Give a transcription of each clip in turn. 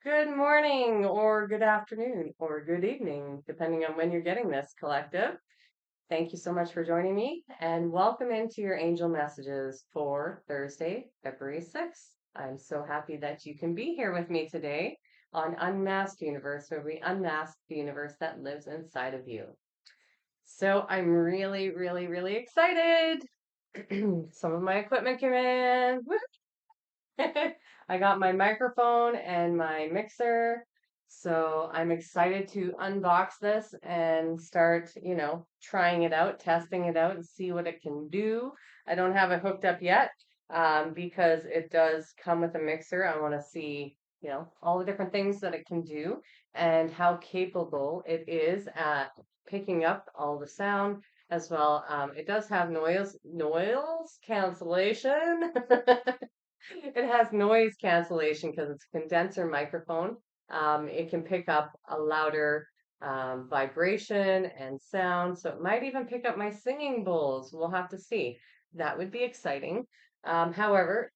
Good morning, or good afternoon, or good evening, depending on when you're getting this collective. Thank you so much for joining me, and welcome into your angel messages for Thursday, February 6th. I'm so happy that you can be here with me today on Unmasked Universe, where we unmask the universe that lives inside of you. So I'm really, really, really excited. Some of my equipment came in. I got my microphone and my mixer. So I'm excited to unbox this and start, trying it out, testing it out, and see what it can do. I don't have it hooked up yet because it does come with a mixer. I want to see, all the different things that it can do and how capable it is at picking up all the sound as well. It does have noise cancellation. It has noise cancellation because it's a condenser microphone. It can pick up a louder vibration and sound, so it might even pick up my singing bowls. We'll have to see. That would be exciting. However,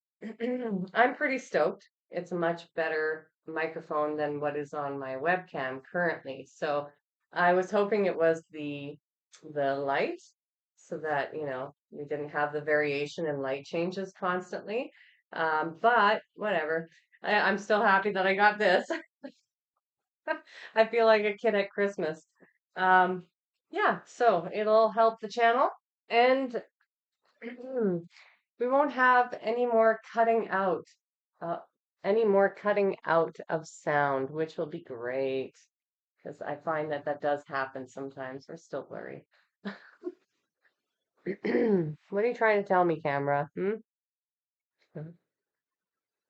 I'm pretty stoked. It's a much better microphone than what is on my webcam currently. So I was hoping it was the light so that, we didn't have the variation in light changes constantly. But whatever. I'm still happy that I got this. I feel like a kid at Christmas. Um, yeah, so it'll help the channel and we won't have uh, any more cutting out of sound, which will be great because I find that that does happen sometimes. We're still blurry. What are you trying to tell me, camera? Hmm?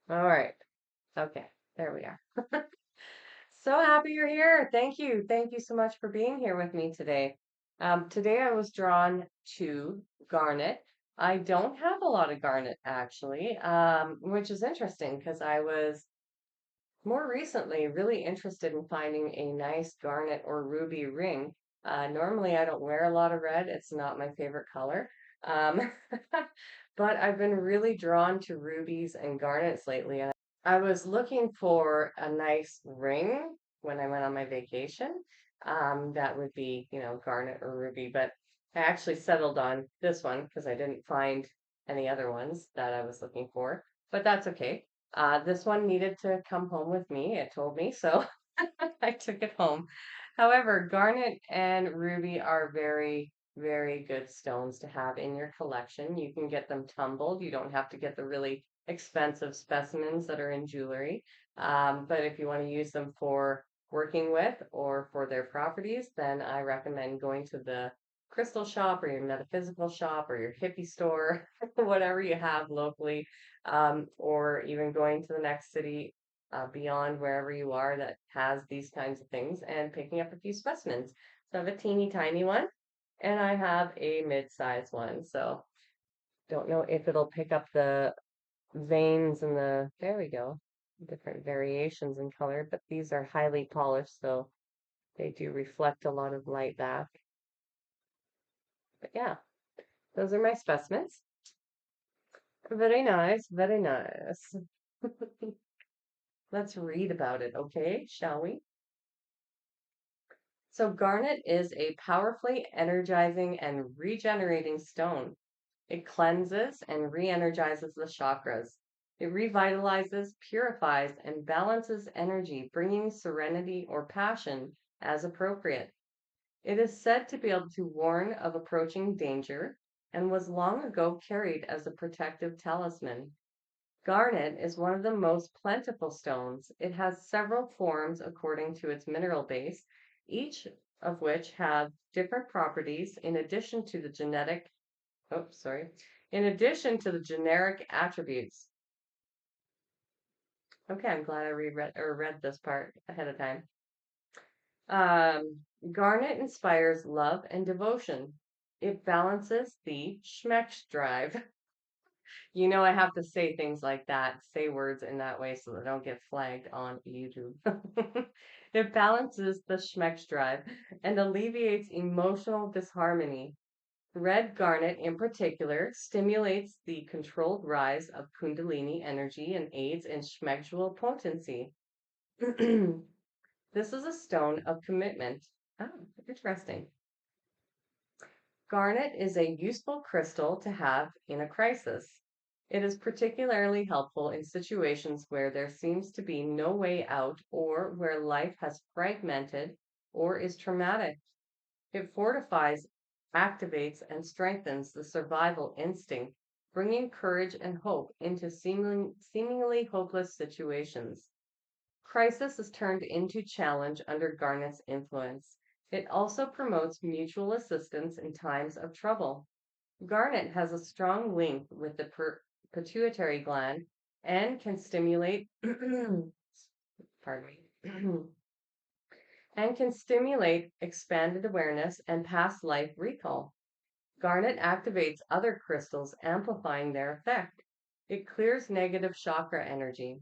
All right. Okay. There we are. So happy you're here. Thank you. Thank you so much for being here with me today. Today I was drawn to garnet. I don't have a lot of garnet actually, which is interesting because I was more recently really interested in finding a nice garnet or ruby ring. Normally I don't wear a lot of red. It's not my favorite color. Um, but I've been really drawn to rubies and garnets lately. And I was looking for a nice ring when I went on my vacation. That would be, garnet or ruby, but I actually settled on this one because I didn't find any other ones that I was looking for, but that's okay. This one needed to come home with me. It told me, so I took it home. However, garnet and ruby are very, very good stones to have in your collection. You can get them tumbled. You don't have to get the really expensive specimens that are in jewelry. But if you want to use them for working with or for their properties, then I recommend going to the crystal shop or your metaphysical shop or your hippie store, whatever you have locally, or even going to the next city beyond wherever you are that has these kinds of things and picking up a few specimens. So I have a teeny tiny one and I have a mid-sized one. So don't know if it'll pick up the veins and there we go, different variations in color, but these are highly polished, so they do reflect a lot of light back. But yeah, those are my specimens. Very nice, very nice. Let's read about it, okay? Shall we? So garnet is a powerfully energizing and regenerating stone. It cleanses and re-energizes the chakras. It revitalizes, purifies, and balances energy, bringing serenity or passion as appropriate. It is said to be able to warn of approaching danger and was long ago carried as a protective talisman. Garnet is one of the most plentiful stones. It has several forms according to its mineral base, each of which have different properties in addition to the generic attributes. Okay, I'm glad I read this part ahead of time. Garnet inspires love and devotion. It balances the Schmeck drive. You know, I have to say things like that, say words in that way so that I don't get flagged on YouTube. It balances the Schmeck drive and alleviates emotional disharmony. Red garnet, in particular, stimulates the controlled rise of Kundalini energy and aids in Schmegdual potency. This is a stone of commitment. Oh, interesting. Garnet is a useful crystal to have in a crisis. It is particularly helpful in situations where there seems to be no way out or where life has fragmented or is traumatic. It fortifies, activates, and strengthens the survival instinct, bringing courage and hope into seemingly hopeless situations. Crisis is turned into challenge under Garnet's influence. It also promotes mutual assistance in times of trouble. Garnet has a strong link with the pituitary gland and can stimulate, pardon me, and can stimulate expanded awareness and past life recall. Garnet activates other crystals, amplifying their effect. It clears negative chakra energy.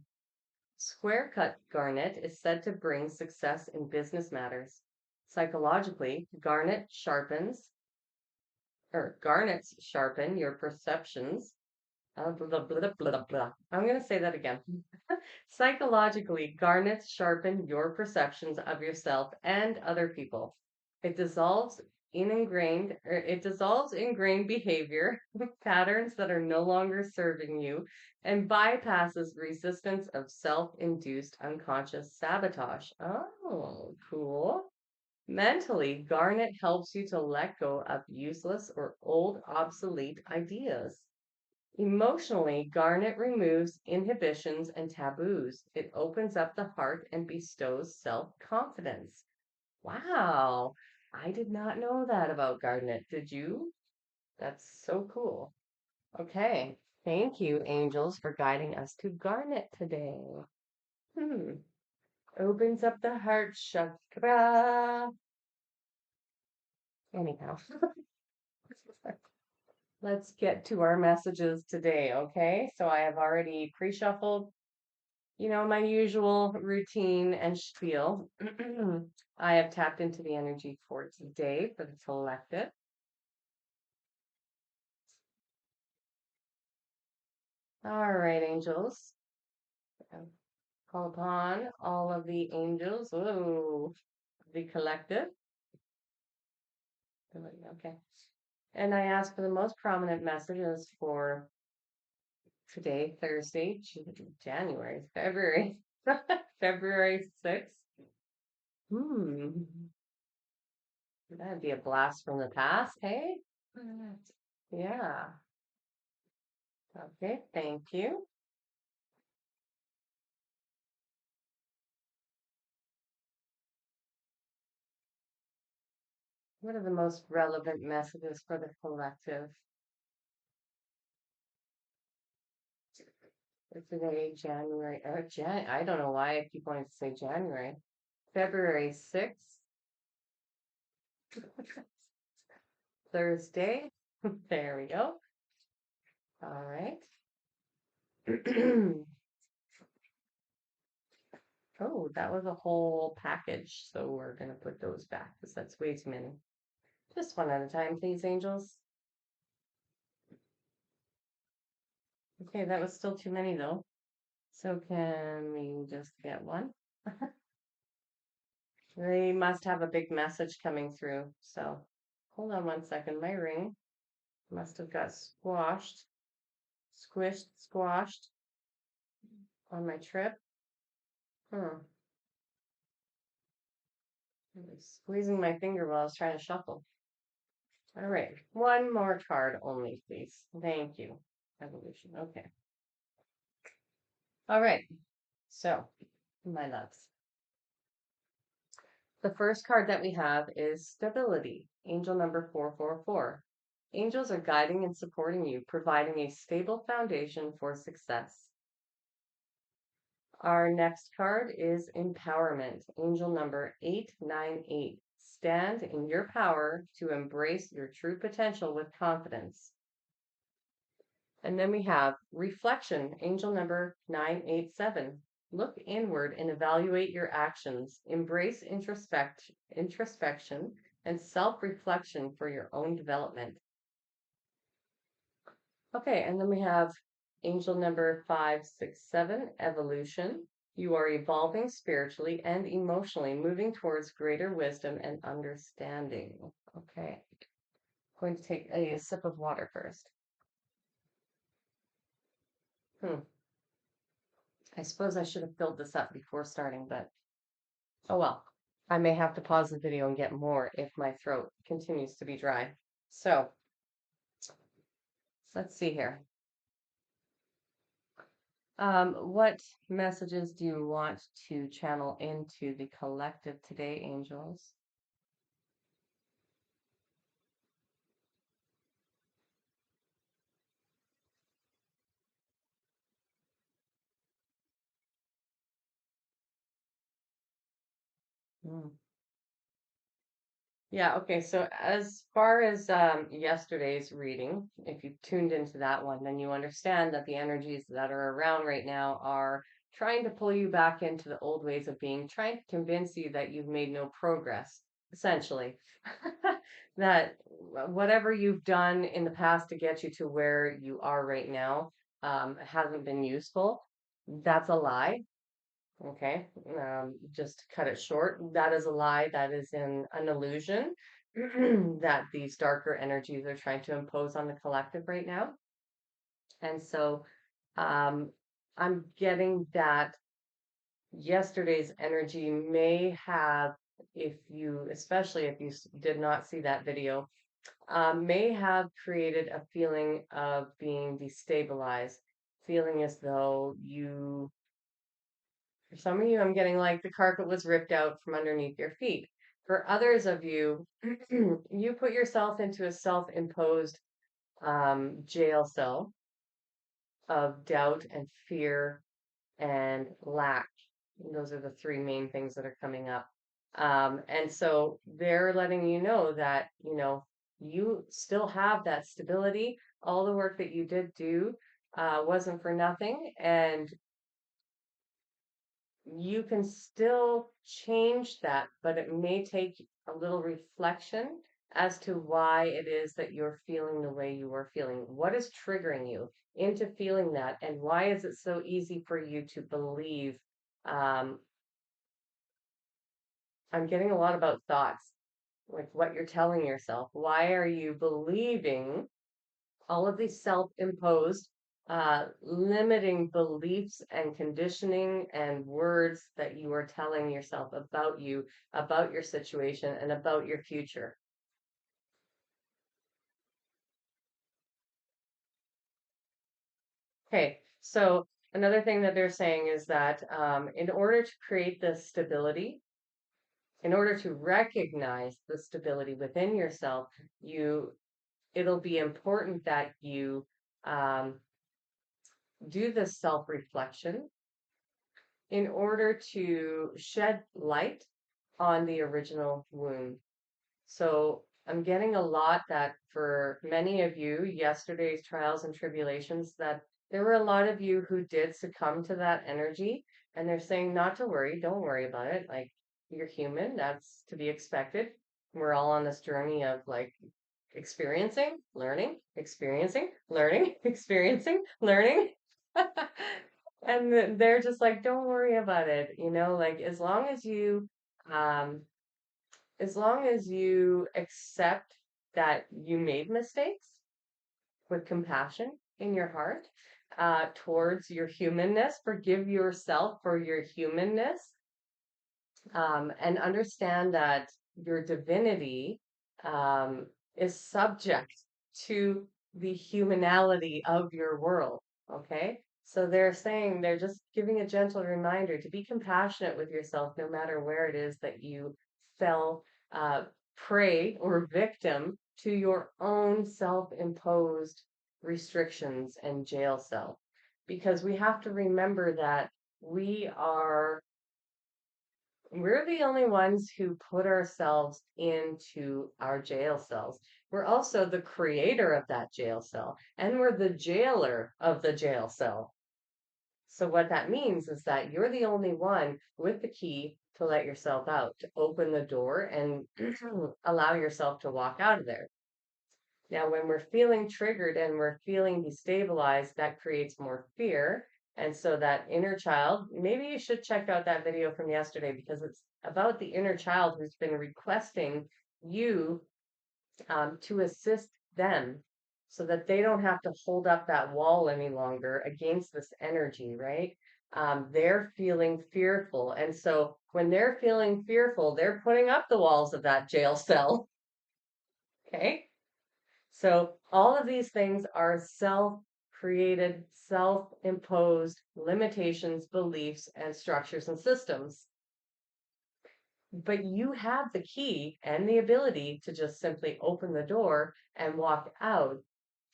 Square cut garnet is said to bring success in business matters. Psychologically, garnets sharpen your perceptions. Blah, blah, blah, blah, blah. I'm going to say that again. Psychologically, garnets sharpen your perceptions of yourself and other people. It dissolves ingrained behavior, patterns that are no longer serving you, and bypasses resistance of self-induced unconscious sabotage. Oh, cool. Mentally, garnet helps you to let go of useless or old obsolete ideas. Emotionally, garnet removes inhibitions and taboos. It opens up the heart and bestows self-confidence. Wow, I did not know that about garnet. Did you? That's so cool. Okay, thank you, angels, for guiding us to garnet today. Hmm. Opens up the heart chakra. Anyhow, let's get to our messages today, okay? So I have already pre-shuffled, my usual routine and spiel. I have tapped into the energy for today for the collective. All right, angels. Call upon all of the angels. Oh, the collective. Okay. And I ask for the most prominent messages for today, Thursday, February, February 6th. That'd be a blast from the past, hey? Yeah. Okay, thank you. What are the most relevant messages for the collective? For today, January, I don't know why I keep wanting to say January. February 6th, Thursday. There we go. All right. Oh, that was a whole package. So we're going to put those back because that's way too many. Just one at a time, please, angels. Okay, that was still too many though. So can we just get one? They must have a big message coming through. So hold on one second. My ring must have got squashed on my trip. I was squeezing my finger while I was trying to shuffle. All right, one more card only, please. Thank you. Evolution. Okay. All right. So, my loves. The first card that we have is Stability, angel number 444. Angels are guiding and supporting you, providing a stable foundation for success. Our next card is Empowerment, angel number 898. Stand in your power to embrace your true potential with confidence. And then we have Reflection, angel number 987. Look inward and evaluate your actions. Embrace introspection and self-reflection for your own development. Okay, and then we have angel number 567, Evolution. You are evolving spiritually and emotionally, moving towards greater wisdom and understanding. Okay. Going to take a sip of water first. Hmm. I suppose I should have filled this up before starting, but oh well. I may have to pause the video and get more if my throat continues to be dry. So let's see here. What messages do you want to channel into the collective today, angels? Hmm. Yeah, okay. So as far as yesterday's reading, if you tuned into that one, then you understand that the energies that are around right now are trying to pull you back into the old ways of being, trying to convince you that you've made no progress, essentially. That whatever you've done in the past to get you to where you are right now hasn't been useful. That's a lie. Okay, just to cut it short, that is a lie. That is an illusion that these darker energies are trying to impose on the collective right now. And so um, I'm getting that yesterday's energy may have, if you, especially if you did not see that video, may have created a feeling of being destabilized, feeling as though you For some of you, I'm getting like the carpet was ripped out from underneath your feet. For others of you, you put yourself into a self-imposed jail cell of doubt and fear and lack. Those are the three main things that are coming up. And so they're letting you know that, you still have that stability. All the work that you did do wasn't for nothing. And you can still change that, but it may take a little reflection as to why it is that you're feeling the way you are feeling. What is triggering you into feeling that, and why is it so easy for you to believe? Um, I'm getting a lot about thoughts, like what you're telling yourself. Why are you believing all of these self-imposed limiting beliefs and conditioning and words that you are telling yourself about you, about your situation, and about your future? Okay, so another thing that they're saying is that in order to create this stability, in order to recognize the stability within yourself, it'll be important that you um, do this self-reflection in order to shed light on the original wound. So I'm getting a lot that for many of you, yesterday's trials and tribulations, that there were a lot of you who did succumb to that energy. And they're saying not to worry, don't worry about it. Like, you're human, that's to be expected. We're all on this journey of like experiencing, learning, experiencing, learning, experiencing, learning. And they're just like, don't worry about it, like um, as long as you accept that you made mistakes with compassion in your heart, towards your humanness, forgive yourself for your humanness, and understand that your divinity um, is subject to the humanality of your world. Okay. So they're saying, they're just giving a gentle reminder to be compassionate with yourself, no matter where it is that you fell uh, prey or victim to your own self imposed restrictions and jail cell. Because we have to remember that we are we're the only ones who put ourselves into our jail cells. We're also the creator of that jail cell, and we're the jailer of the jail cell. So, what that means is that you're the only one with the key to let yourself out, to open the door and allow yourself to walk out of there. Now, when we're feeling triggered and we're feeling destabilized, that creates more fear. And so that inner child, maybe you should check out that video from yesterday because it's about the inner child who's been requesting you to assist them so that they don't have to hold up that wall any longer against this energy, right? They're feeling fearful. And so when they're feeling fearful, they're putting up the walls of that jail cell. Okay. So all of these things are self-created, self-imposed limitations, beliefs, and structures and systems. But you have the key and the ability to just simply open the door and walk out.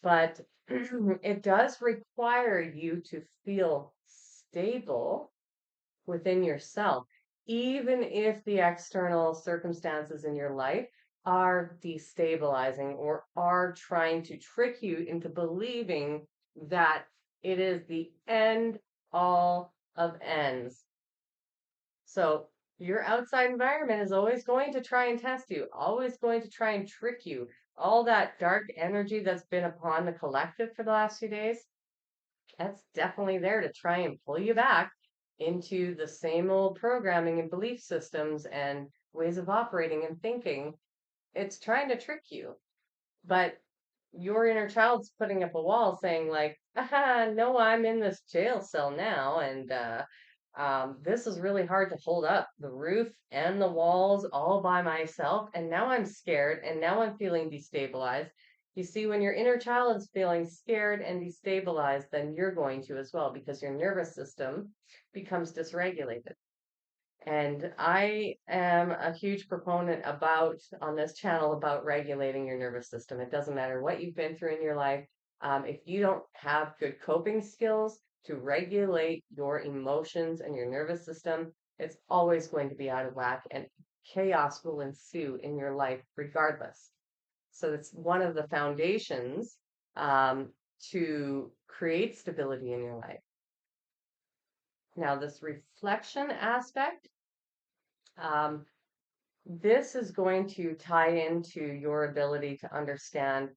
But it does require you to feel stable within yourself, even if the external circumstances in your life are destabilizing or are trying to trick you into believing that it is the end all of ends. So your outside environment is always going to try and test you, always going to try and trick you. All that dark energy that's been upon the collective for the last few days, that's definitely there to try and pull you back into the same old programming and belief systems and ways of operating and thinking. It's trying to trick you. But your inner child's putting up a wall saying like, no, I'm in this jail cell now, and this is really hard to hold up the roof and the walls all by myself, and now I'm scared, and now I'm feeling destabilized. You see, when your inner child is feeling scared and destabilized, then you're going to as well because your nervous system becomes dysregulated. And I am a huge proponent about on this channel about regulating your nervous system. It doesn't matter what you've been through in your life. If you don't have good coping skills to regulate your emotions and your nervous system, it's always going to be out of whack and chaos will ensue in your life regardless. So it's one of the foundations to create stability in your life. Now, this reflection aspect, um, this is going to tie into your ability to understand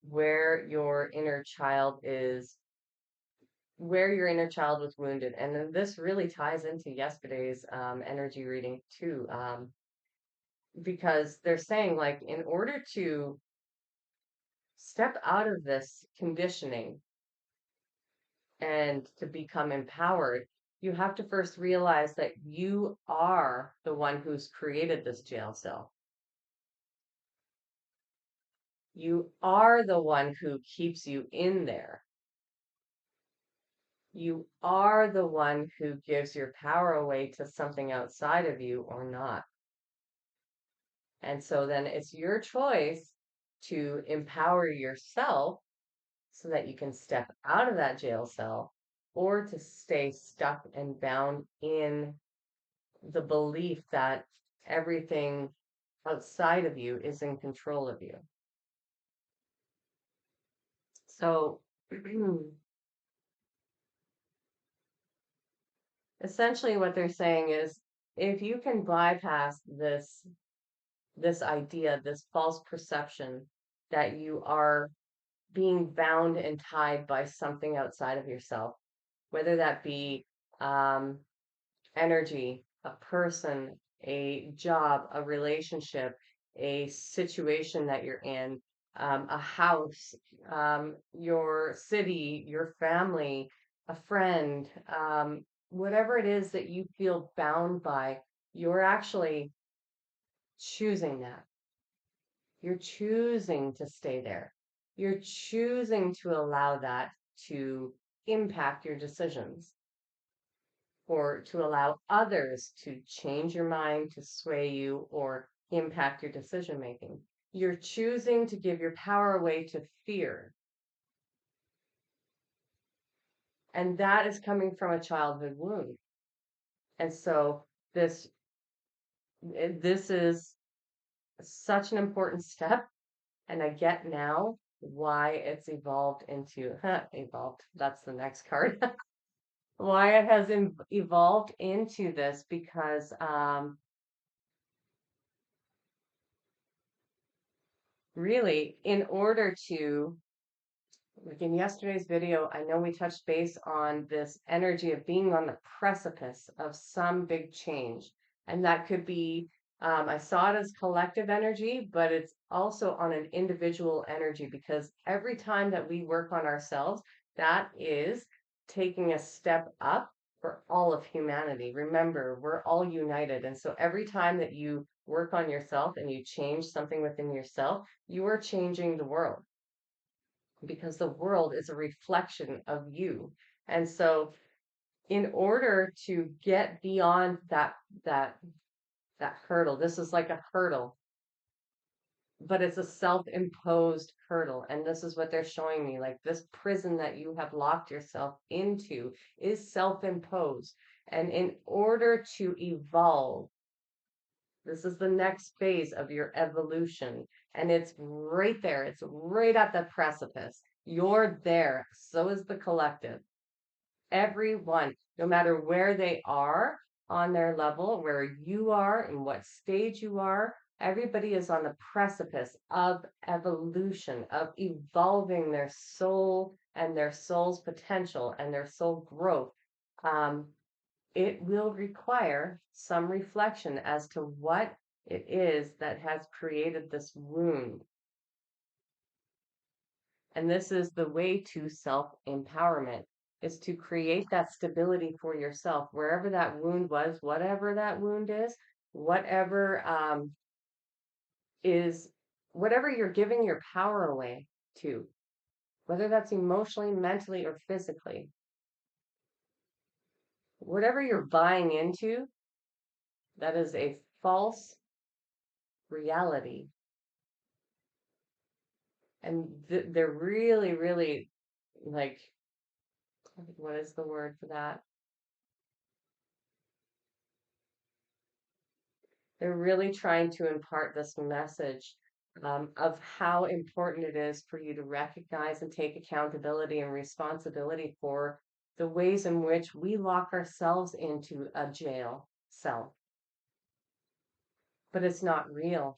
where your inner child is, where your inner child was wounded. And then this really ties into yesterday's energy reading too, because they're saying, like, in order to step out of this conditioning and to become empowered, you have to first realize that you are the one who's created this jail cell. You are the one who keeps you in there. You are the one who gives your power away to something outside of you or not. And so then it's your choice to empower yourself so that you can step out of that jail cell or to stay stuck and bound in the belief that everything outside of you is in control of you. So essentially what they're saying is if you can bypass this idea, this false perception that you are being bound and tied by something outside of yourself, whether that be um, energy, a person, a job, a relationship, a situation that you're in, a house, your city, your family, a friend, whatever it is that you feel bound by, you're actually choosing that. You're choosing to stay there. You're choosing to allow that to impact your decisions or to allow others to change your mind, to sway you, or impact your decision making. You're choosing to give your power away to fear. And that is coming from a childhood wound. And so this this is such an important step. And I get now why it's evolved into evolved. That's the next card. Why it has evolved into this because really, in order to like in yesterday's video, I know we touched base on this energy of being on the precipice of some big change. And that could be, I saw it as collective energy, but it's also on an individual energy because every time that we work on ourselves, that is taking a step up for all of humanity. Remember, we're all united. And so every time that you work on yourself and you change something within yourself, you are changing the world because the world is a reflection of you. And so in order to get beyond that that hurdle, this is like a hurdle, but it's a self-imposed hurdle. And this is what they're showing me. Like this prison that you have locked yourself into is self-imposed. And in order to evolve, this is the next phase of your evolution. And it's right there. It's right at the precipice. You're there. So is the collective. Everyone, no matter where they are on their level, where you are and what stage you are, everybody is on the precipice of evolution, of evolving their soul and their soul's potential and their soul growth. Um, it will require some reflection as to what it is that has created this wound. And this is the way to self-empowerment, is to create that stability for yourself, wherever that wound was, whatever that wound whatever is, whatever you're giving your power away to, whether that's emotionally, mentally, or physically, whatever you're buying into, that is a false reality. And they're really, really like, what is the word for that? They're really trying to impart this message of how important it is for you to recognize and take accountability and responsibility for the ways in which we lock ourselves into a jail cell. But it's not real.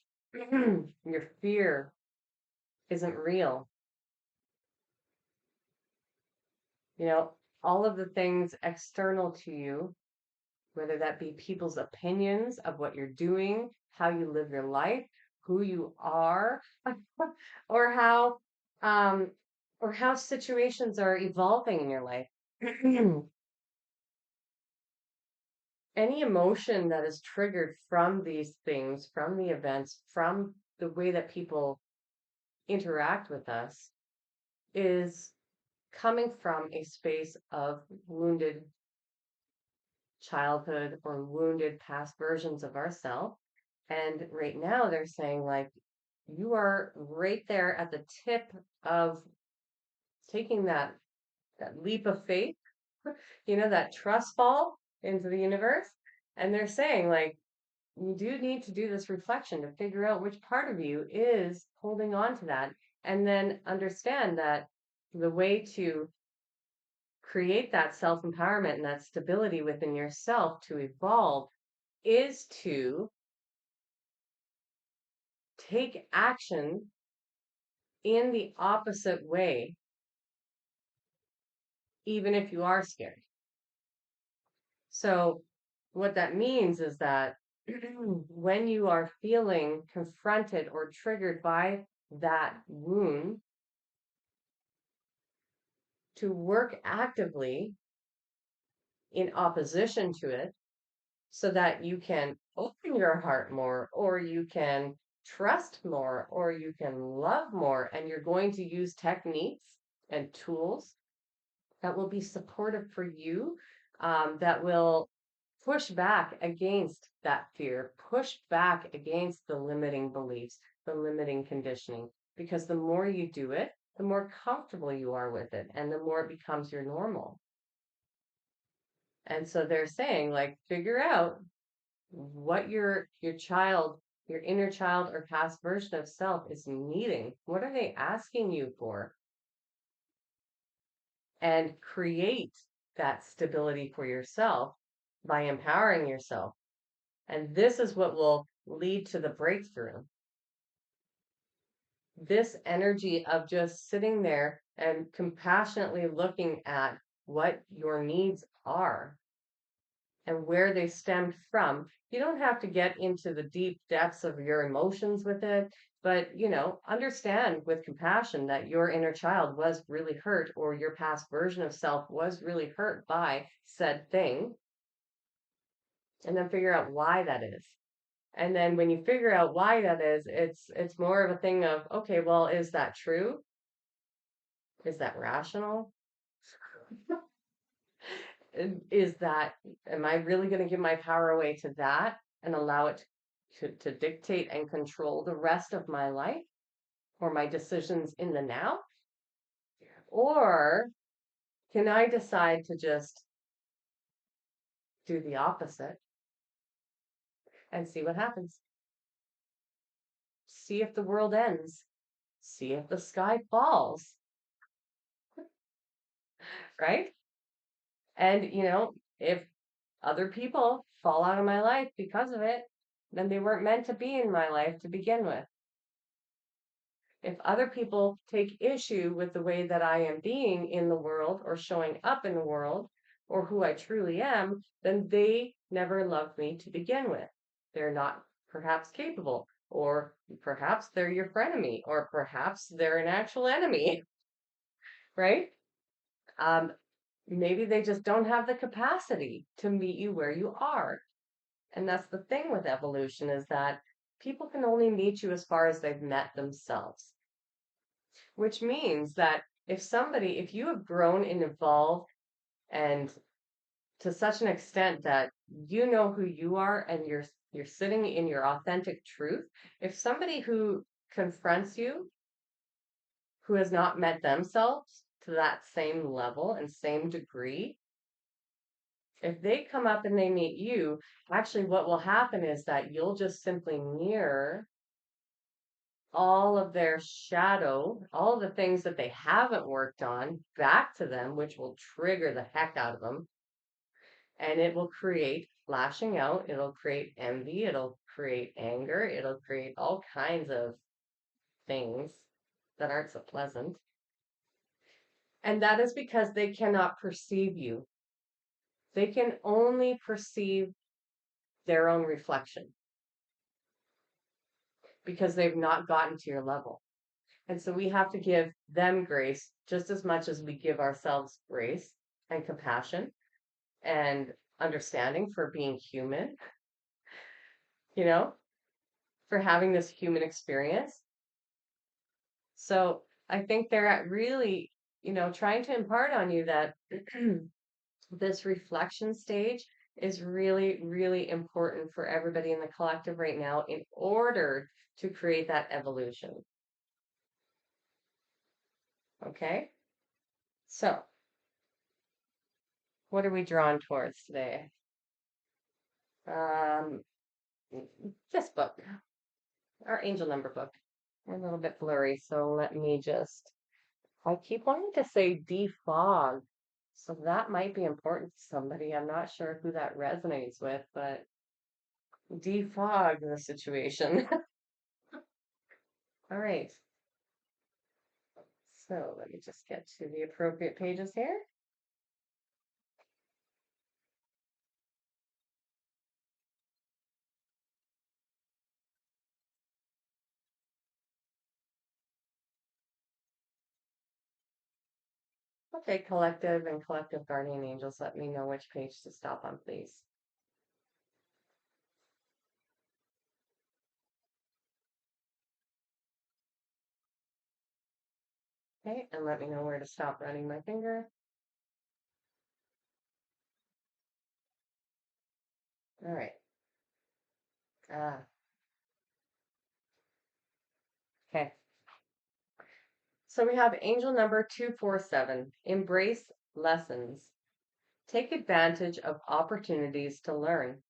Your fear isn't real. You know, all of the things external to you, whether that be people's opinions of what you're doing, how you live your life, who you are, or how um or how situations are evolving in your life. Any emotion that is triggered from these things, from the events, from the way that people interact with us, is coming from a space of wounded childhood or wounded past versions of ourselves. And right now they're saying like you are right there at the tip of taking that leap of faith, that trust fall into the universe. And they're saying like you do need to do this reflection to figure out which part of you is holding on to that, and then understand that the way to create that self-empowerment and that stability within yourself to evolve is to take action in the opposite way, even if you are scared. So, what that means is that when you are feeling confronted or triggered by that wound, to work actively in opposition to it so that you can open your heart more, or you can trust more, or you can love more. And you're going to use techniques and tools that will be supportive for you, that will push back against that fear, push back against the limiting beliefs, the limiting conditioning. Because the more you do it, the more comfortable you are with it, and the more it becomes your normal. And so they're saying, like, figure out what your child, your inner child or past version of self is needing. What are they asking you for? And create that stability for yourself by empowering yourself. And this is what will lead to the breakthrough. This energy of just sitting there and compassionately looking at what your needs are and where they stemmed from. You don't have to get into the deep depths of your emotions with it, but understand with compassion that your inner child was really hurt, or your past version of self was really hurt by said thing, and then figure out why that is. And then when you figure out why that is, it's more of a thing of, okay, well, is that true? Is that rational? Is that, am I really going to give my power away to that and allow it to dictate and control the rest of my life or my decisions in the now? Or can I decide to just do the opposite and see what happens? See if the world ends. See if the sky falls, right? And, if other people fall out of my life because of it, then they weren't meant to be in my life to begin with. If other people take issue with the way that I am being in the world or showing up in the world or who I truly am, then they never loved me to begin with. They're not perhaps capable, or perhaps they're your frenemy, or perhaps they're an actual enemy, right? Um, Maybe they just don't have the capacity to meet you where you are. And that's the thing with evolution, is that people can only meet you as far as they've met themselves. Which means that if you have grown and evolved and to such an extent that you know who you are and you're sitting in your authentic truth, if somebody who confronts you, who has not met themselves to that same level and same degree, if they come up and they meet you, actually what will happen is that you'll just simply mirror all of their shadow, all the things that they haven't worked on back to them, which will trigger the heck out of them. And it will create lashing out, it'll create envy, it'll create anger, it'll create all kinds of things that aren't so pleasant. And that is because they cannot perceive you. They can only perceive their own reflection because they've not gotten to your level. And so we have to give them grace just as much as we give ourselves grace and compassion and understanding for being human, you know, for having this human experience. So I think they're at really, trying to impart on you that this reflection stage is really, really important for everybody in the collective right now in order to create that evolution. Okay? So, what are we drawn towards today? Um, this book, our angel number book. We're a little bit blurry, so let me just. I keep wanting to say defog, so that might be important to somebody. I'm not sure who that resonates with, but defog the situation. All right. So let me just get to the appropriate pages here. Okay, collective and collective guardian angels, let me know which page to stop on, please. Okay, and let me know where to stop running my finger. All right. Okay. So we have angel number 247, embrace lessons. Take advantage of opportunities to learn.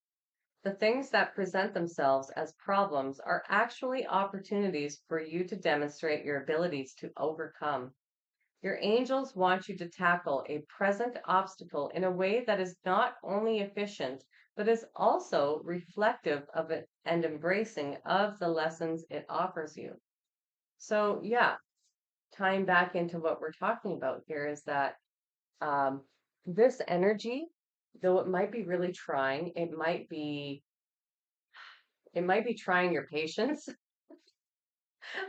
The things that present themselves as problems are actually opportunities for you to demonstrate your abilities to overcome. Your angels want you to tackle a present obstacle in a way that is not only efficient, but is also reflective of it and embracing of the lessons it offers you. So, yeah, tying back into what we're talking about here is that um, this energy, though it might be really trying, it might be trying your patience.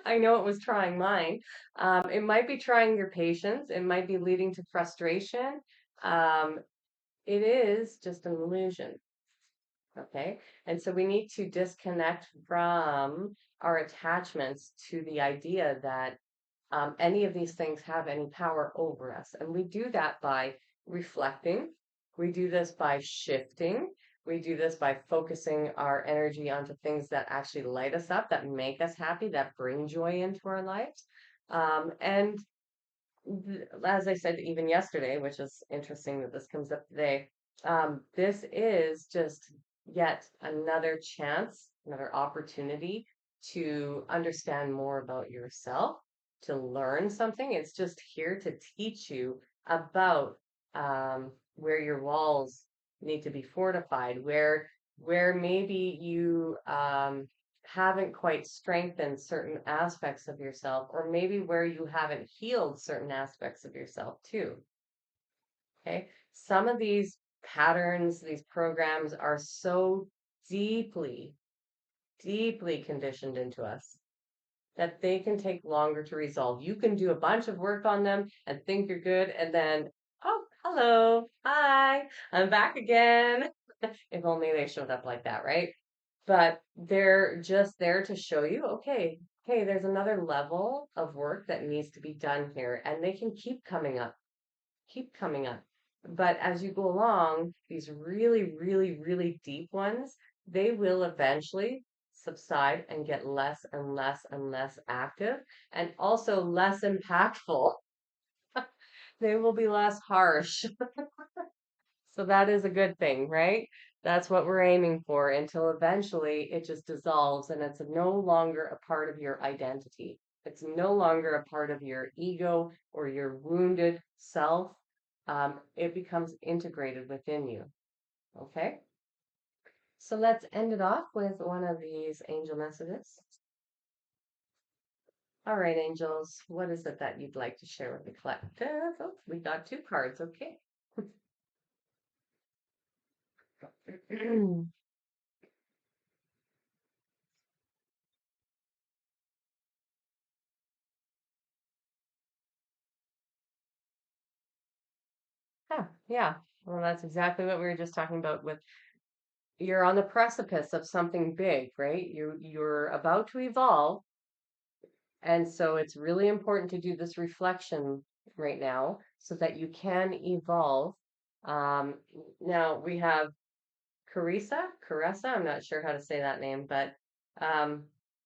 I know it was trying mine. It might be trying your patience. It might be leading to frustration. Um, it is just an illusion. Okay. And so we need to disconnect from our attachments to the idea that any of these things have any power over us. And we do that by reflecting. We do this by shifting. We do this by focusing our energy onto things that actually light us up, that make us happy, that bring joy into our lives. And as I said even yesterday, which is interesting that this comes up today, this is just yet another chance, another opportunity to understand more about yourself, to learn something. It's just here to teach you about where your walls need to be fortified, where maybe you haven't quite strengthened certain aspects of yourself, or maybe where you haven't healed certain aspects of yourself too. Okay. Some of these patterns, these programs are so deeply, deeply conditioned into us that they can take longer to resolve. You can do a bunch of work on them and think you're good, and then, oh, hello, hi, I'm back again. If only they showed up like that, right? But they're just there to show you, okay, hey, there's another level of work that needs to be done here, and they can keep coming up. But as you go along, these really, really, really deep ones, they will eventually subside and get less and less and less active and also less impactful. They will be less harsh. So that is a good thing, right? That's what we're aiming for until eventually it just dissolves and it's no longer a part of your identity. It's no longer a part of your ego or your wounded self. It becomes integrated within you. Okay? So let's end it off with one of these angel messages. All right, angels, what is it that you'd like to share with the collective? Oh, we got two cards. Okay. Yeah, yeah. Well, that's exactly what we were just talking about with you're on the precipice of something big, right? You're about to evolve, and so it's really important to do this reflection right now so that you can evolve. Um, Now we have Carissa, I'm not sure how to say that name, but um,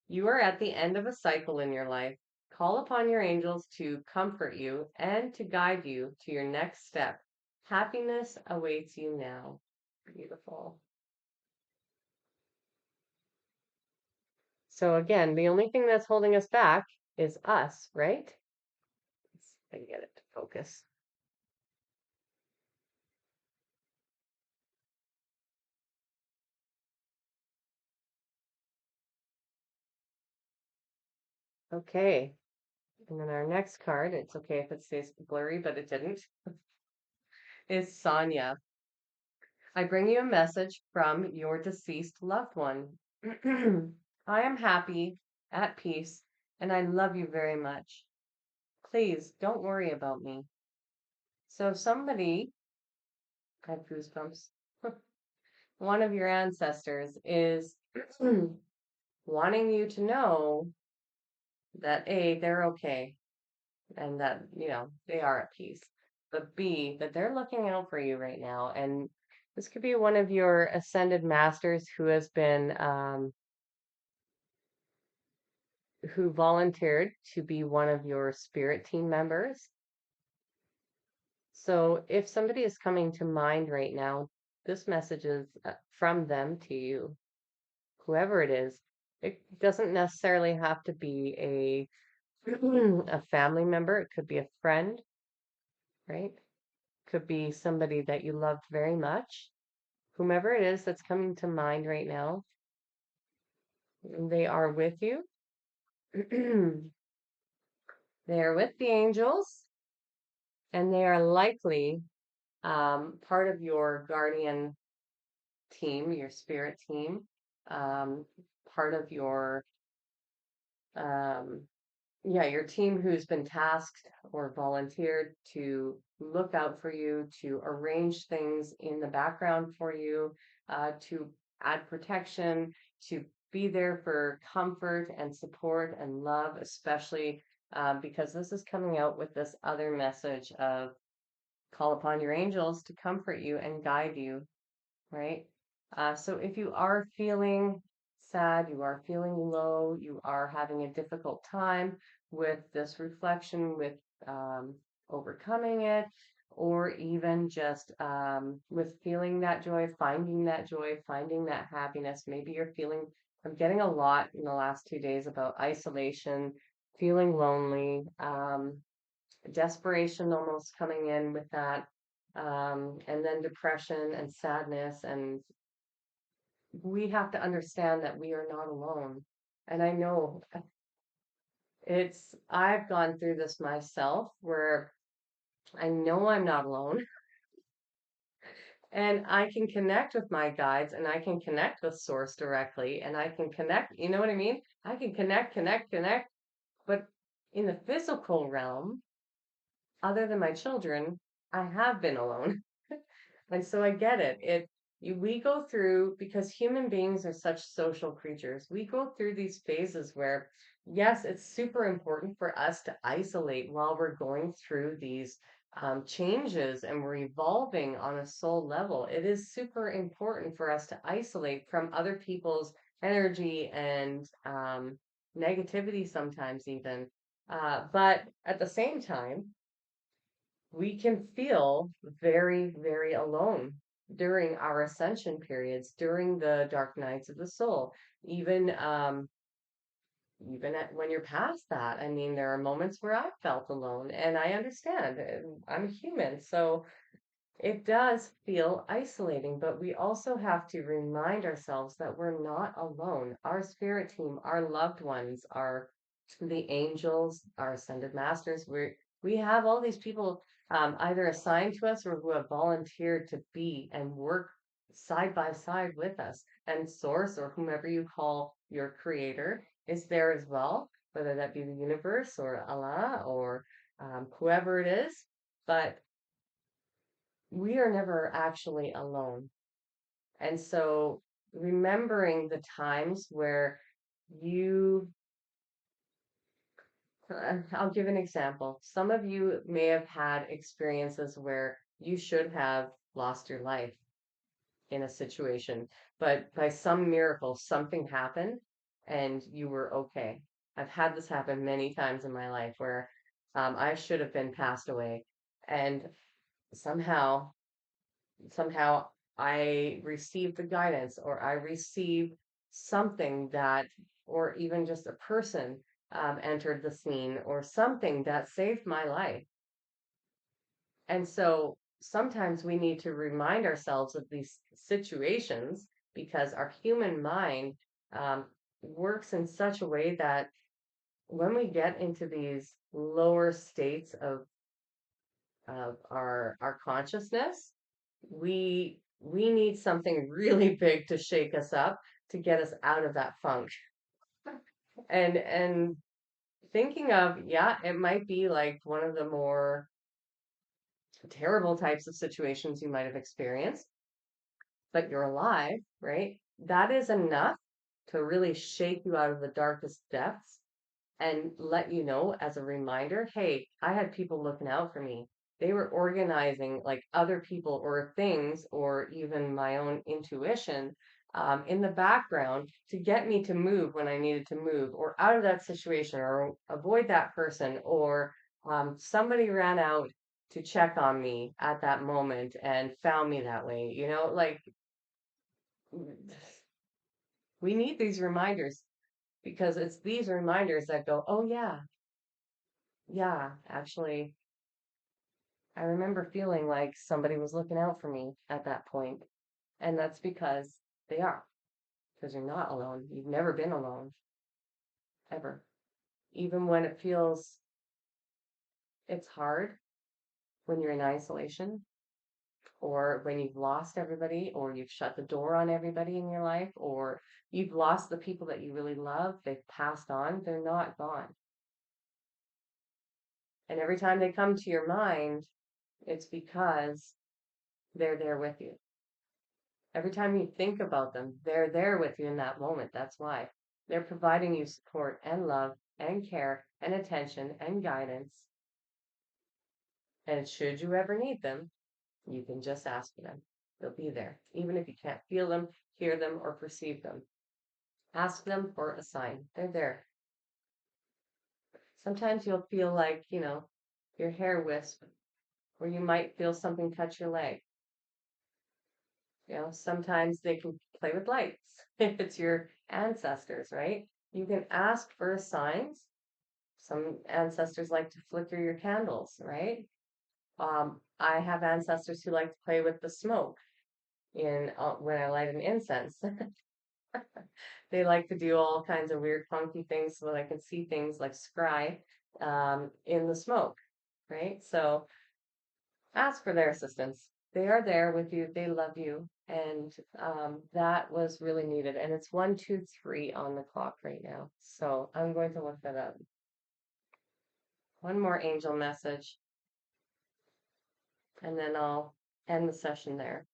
you are at the end of a cycle in your life. Call upon your angels to comfort you and to guide you to your next step. Happiness awaits you now. Beautiful. So again, the only thing that's holding us back is us, right? Let's see if I can get it to focus. Okay. And then our next card, it's okay if it stays blurry, but it didn't, is Sonia. I bring you a message from your deceased loved one. I am happy, at peace, and I love you very much. Please don't worry about me. So somebody, I have goosebumps, one of your ancestors is wanting you to know that A, they're okay and that, they are at peace. But B, that they're looking out for you right now. And this could be one of your ascended masters who has been who volunteered to be one of your spirit team members. So if somebody is coming to mind right now, this message is from them to you, whoever it is. It doesn't necessarily have to be a family member. It could be a friend, right? Could be somebody that you loved very much. Whomever it is that's coming to mind right now, they are with you. They are with the angels, and they are likely part of your guardian team, your spirit team, um, part of your um, yeah, your team who's been tasked or volunteered to look out for you, to arrange things in the background for you, to add protection, to be there for comfort and support and love, especially because this is coming out with this other message of call upon your angels to comfort you and guide you, right? So if you are feeling sad, you are feeling low, you are having a difficult time with this reflection, with um, overcoming it, or even just with feeling that joy, finding that happiness. Maybe you're feeling, I'm getting a lot in the last 2 days about isolation, feeling lonely, desperation almost coming in with that, and then depression and sadness. And we have to understand that we are not alone. And I know I've gone through this myself where I know I'm not alone and I can connect with my guides and I can connect with source directly and I can connect, you know what I mean? I can connect. But in the physical realm, other than my children, I have been alone. And so I get it. We go through, because human beings are such social creatures, we go through these phases where, yes, it's super important for us to isolate while we're going through these changes and we're evolving on a soul level. It is super important for us to isolate from other people's energy and negativity sometimes even. But at the same time, we can feel very, very alone during our ascension periods, during the dark nights of the soul, even when you're past that. I mean, there are moments where I felt alone, and I understand. I'm human, so it does feel isolating, but we also have to remind ourselves that we're not alone. Our spirit team, our loved ones, the angels, our ascended masters, we have all these people either assigned to us or who have volunteered to be and work side by side with us. And source, or whomever you call your creator, is there as well, whether that be the universe or Allah or whoever it is. But we are never actually alone. And so remembering the times where you, I'll give an example. Some of you may have had experiences where you should have lost your life in a situation, but by some miracle, something happened and you were okay. I've had this happen many times in my life where I should have been passed away. And somehow somehow I received the guidance or I received something that, or even just a person entered the scene or something that saved my life. And so sometimes we need to remind ourselves of these situations because our human mind um, works in such a way that when we get into these lower states of our consciousness, we need something really big to shake us up to get us out of that funk. And thinking of, yeah, it might be like one of the more terrible types of situations you might have experienced, but you're alive, right? That is enough to really shake you out of the darkest depths and let you know as a reminder, hey, I had people looking out for me. They were organizing like other people or things or even my own intuition in the background to get me to move when I needed to move or out of that situation or avoid that person or somebody ran out to check on me at that moment and found me that way. Like we need these reminders because it's these reminders that go, oh yeah, yeah, actually, I remember feeling like somebody was looking out for me at that point. And that's because they are, because you're not alone. You've never been alone, ever. Even when it feels It's hard when you're in isolation, or when you've lost everybody, or you've shut the door on everybody in your life, or you've lost the people that you really love. They've passed on, they're not gone. And every time they come to your mind, it's because they're there with you. Every time you think about them, they're there with you in that moment. That's why they're providing you support and love and care and attention and guidance. And should you ever need them, you can just ask for them. They'll be there, even if you can't feel them, hear them, or perceive them. Ask them for a sign. They're there. Sometimes you'll feel like, your hair wisp, or you might feel something touch your leg. Sometimes they can play with lights if it's your ancestors, right? You can ask for signs. Some ancestors like to flicker your candles, right? I have ancestors who like to play with the smoke in when I light an incense. They like to do all kinds of weird, funky things so that I can see things like scry in the smoke, right? So ask for their assistance. They are there with you. They love you. And that was really needed. And it's 123 on the clock right now. So I'm going to look that up. One more angel message, and then I'll end the session there.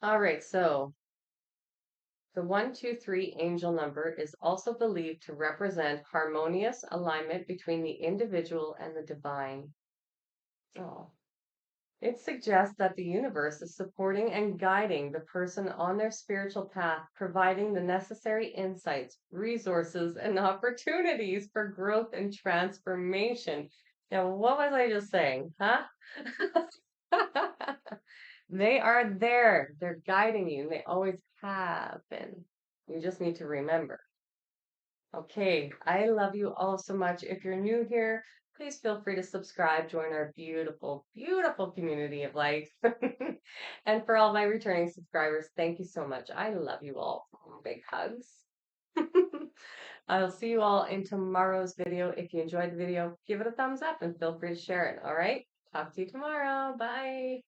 All right, so the 123 angel number is also believed to represent harmonious alignment between the individual and the divine. Oh. It suggests that the universe is supporting and guiding the person on their spiritual path, providing the necessary insights, resources, and opportunities for growth and transformation. Now, what was I just saying? Huh? They are there. They're guiding you. They always have been. You just need to remember. Okay, I love you all so much. If you're new here, please feel free to subscribe, join our beautiful, beautiful community of light. And for all my returning subscribers, thank you so much. I love you all. Big hugs. I'll see you all in tomorrow's video. If you enjoyed the video, give it a thumbs up and feel free to share it. All right, talk to you tomorrow. Bye.